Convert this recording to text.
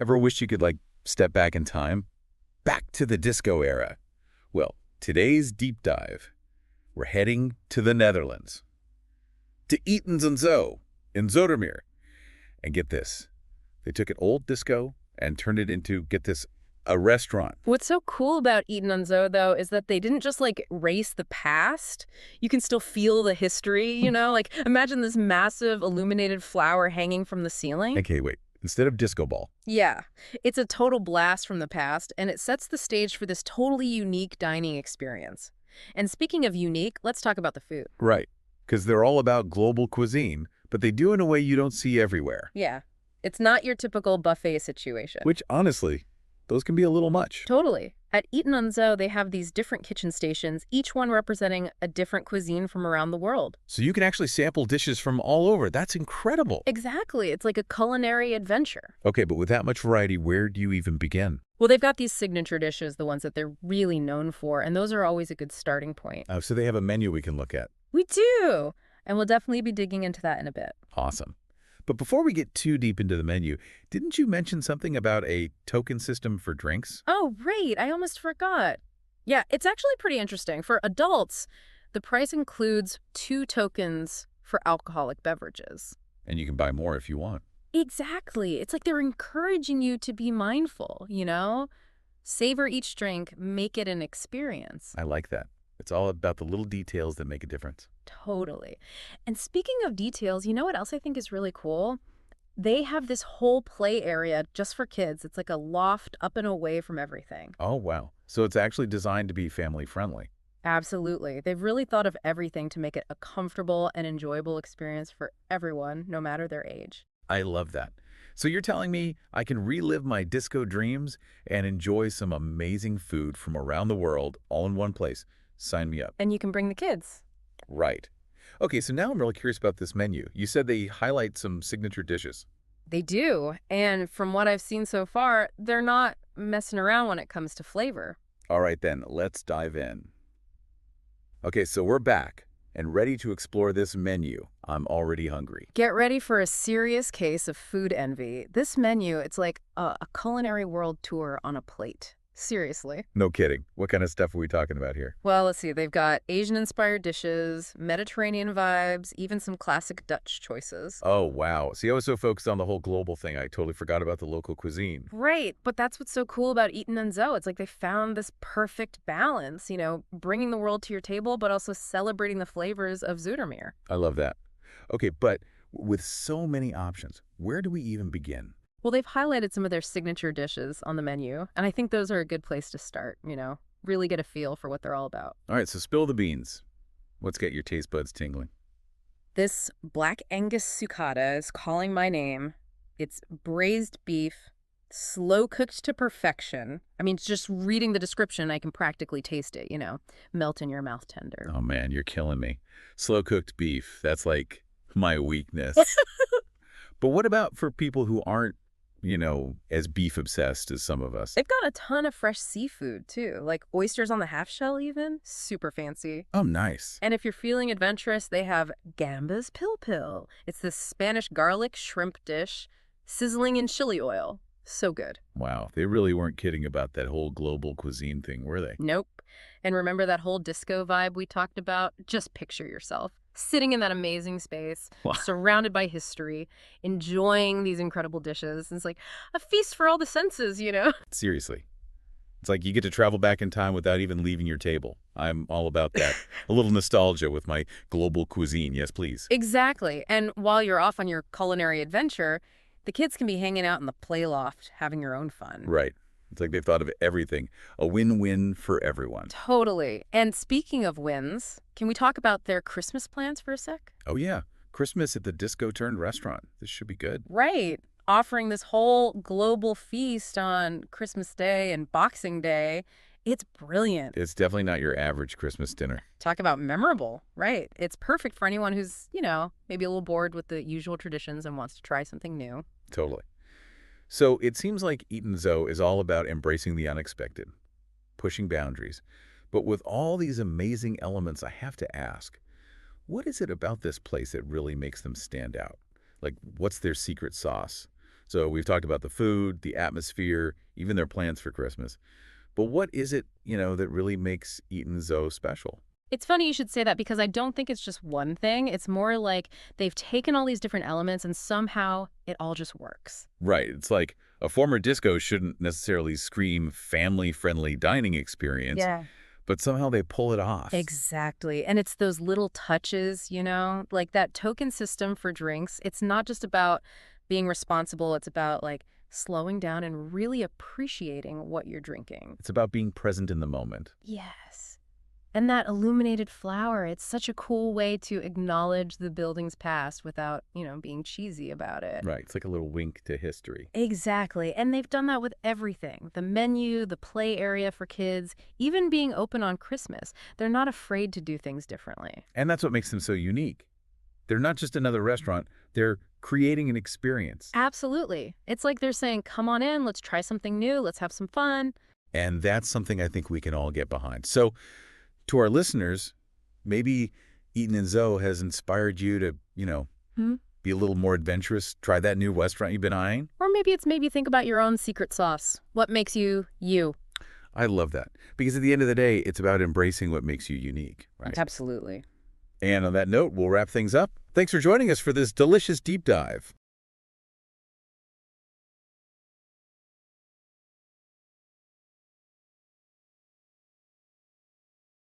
Ever wish you could, step back in time? Back to the disco era. Well, today's deep dive, we're heading to the Netherlands. To Eten en Zo in Zotermeer. And get this, they took an old disco and turned it into, get this, a restaurant. What's so cool about Eten en Zo, though, is that they didn't just, erase the past. You can still feel the history, imagine this massive illuminated flower hanging from the ceiling. Okay, wait. Instead of disco ball. Yeah. It's a total blast from the past, and it sets the stage for this totally unique dining experience. And speaking of unique, let's talk about the food. Right. Because they're all about global cuisine, but they do in a way you don't see everywhere. Yeah. It's not your typical buffet situation. Which, honestly, those can be a little much. Totally. At Eten en Zo, they have these different kitchen stations, each one representing a different cuisine from around the world. So you can actually sample dishes from all over. That's incredible. Exactly. It's like a culinary adventure. Okay, but with that much variety, where do you even begin? Well, they've got these signature dishes, the ones that they're really known for, and those are always a good starting point. Oh, so they have a menu we can look at. We do! And we'll definitely be digging into that in a bit. Awesome. But before we get too deep into the menu, didn't you mention something about a token system for drinks? Oh, right. I almost forgot. Yeah, it's actually pretty interesting. For adults, the price includes 2 tokens for alcoholic beverages. And you can buy more if you want. Exactly. It's like they're encouraging you to be mindful, Savor each drink, make it an experience. I like that. It's all about the little details that make a difference. Totally. And speaking of details, you know what else I think is really cool? They have this whole play area just for kids. It's like a loft up and away from everything. Oh, wow. So it's actually designed to be family friendly. Absolutely. They've really thought of everything to make it a comfortable and enjoyable experience for everyone, no matter their age. I love that. So you're telling me I can relive my disco dreams and enjoy some amazing food from around the world all in one place. Sign me up. And you can bring the kids. Right. Okay, so now I'm really curious about this menu. You said they highlight some signature dishes. They do. And from what I've seen so far, they're not messing around when it comes to flavor. All right then, let's dive in. Okay, so we're back and ready to explore this menu. I'm already hungry. Get ready for a serious case of food envy. This menu, it's like a culinary world tour on a plate. Seriously. No kidding. What kind of stuff are we talking about here? Well, let's see. They've got Asian-inspired dishes, Mediterranean vibes, even some classic Dutch choices. Oh, wow. See, I was so focused on the whole global thing, I totally forgot about the local cuisine. Right, but that's what's so cool about Eten en Zo. It's like they found this perfect balance, bringing the world to your table, but also celebrating the flavors of Zoetermeer. I love that. Okay, but with so many options, where do we even begin? Well, they've highlighted some of their signature dishes on the menu, and I think those are a good place to start, really get a feel for what they're all about. All right, so spill the beans. Let's get your taste buds tingling. This Black Angus sucata is calling my name. It's braised beef, slow cooked to perfection. I mean, just reading the description, I can practically taste it, melt in your mouth tender. Oh, man, you're killing me. Slow cooked beef, that's like my weakness. But what about for people who aren't, as beef obsessed as some of us? They've got a ton of fresh seafood, too, like oysters on the half shell even. Super fancy. Oh, nice. And if you're feeling adventurous, they have gambas pil pil. It's this Spanish garlic shrimp dish, sizzling in chili oil. So good. Wow, they really weren't kidding about that whole global cuisine thing, were they? Nope. And remember that whole disco vibe we talked about? Just picture yourself sitting in that amazing space, Wow. surrounded by history, enjoying these incredible dishes. It's like a feast for all the senses, Seriously. It's like you get to travel back in time without even leaving your table. I'm all about that. A little nostalgia with my global cuisine. Yes, please. Exactly. And while you're off on your culinary adventure, the kids can be hanging out in the play loft, having your own fun. Right. It's like they've thought of everything. A win-win for everyone. Totally. And speaking of wins, can we talk about their Christmas plans for a sec? Oh, yeah. Christmas at the disco-turned restaurant. This should be good. Right. Offering this whole global feast on Christmas Day and Boxing Day. It's brilliant. It's definitely not your average Christmas dinner. Talk about memorable. Right. It's perfect for anyone who's, maybe a little bored with the usual traditions and wants to try something new. Totally. So it seems like Eten Zo is all about embracing the unexpected, pushing boundaries. But with all these amazing elements, I have to ask, what is it about this place that really makes them stand out? Like, what's their secret sauce? So we've talked about the food, the atmosphere, even their plans for Christmas. But what is it, that really makes Eten so special? It's funny you should say that because I don't think it's just one thing. It's more like they've taken all these different elements and somehow it all just works. Right. It's like a former disco shouldn't necessarily scream family-friendly dining experience, but somehow they pull it off. Exactly. And it's those little touches, like that token system for drinks. It's not just about being responsible. It's about like slowing down and really appreciating what you're drinking. It's about being present in the moment. Yes. And that illuminated flower, it's such a cool way to acknowledge the building's past without, being cheesy about it. Right. It's like a little wink to history. Exactly. And they've done that with everything. The menu, the play area for kids, even being open on Christmas. They're not afraid to do things differently. And that's what makes them so unique. They're not just another restaurant. They're creating an experience. Absolutely. It's like they're saying, come on in, let's try something new, let's have some fun. And that's something I think we can all get behind. So to our listeners, maybe Eten and Zoe has inspired you to, be a little more adventurous, try that new restaurant you've been eyeing. Or maybe it's think about your own secret sauce. What makes you, you? I love that. Because at the end of the day, it's about embracing what makes you unique, right? Absolutely. And on that note, we'll wrap things up. Thanks for joining us for this delicious deep dive.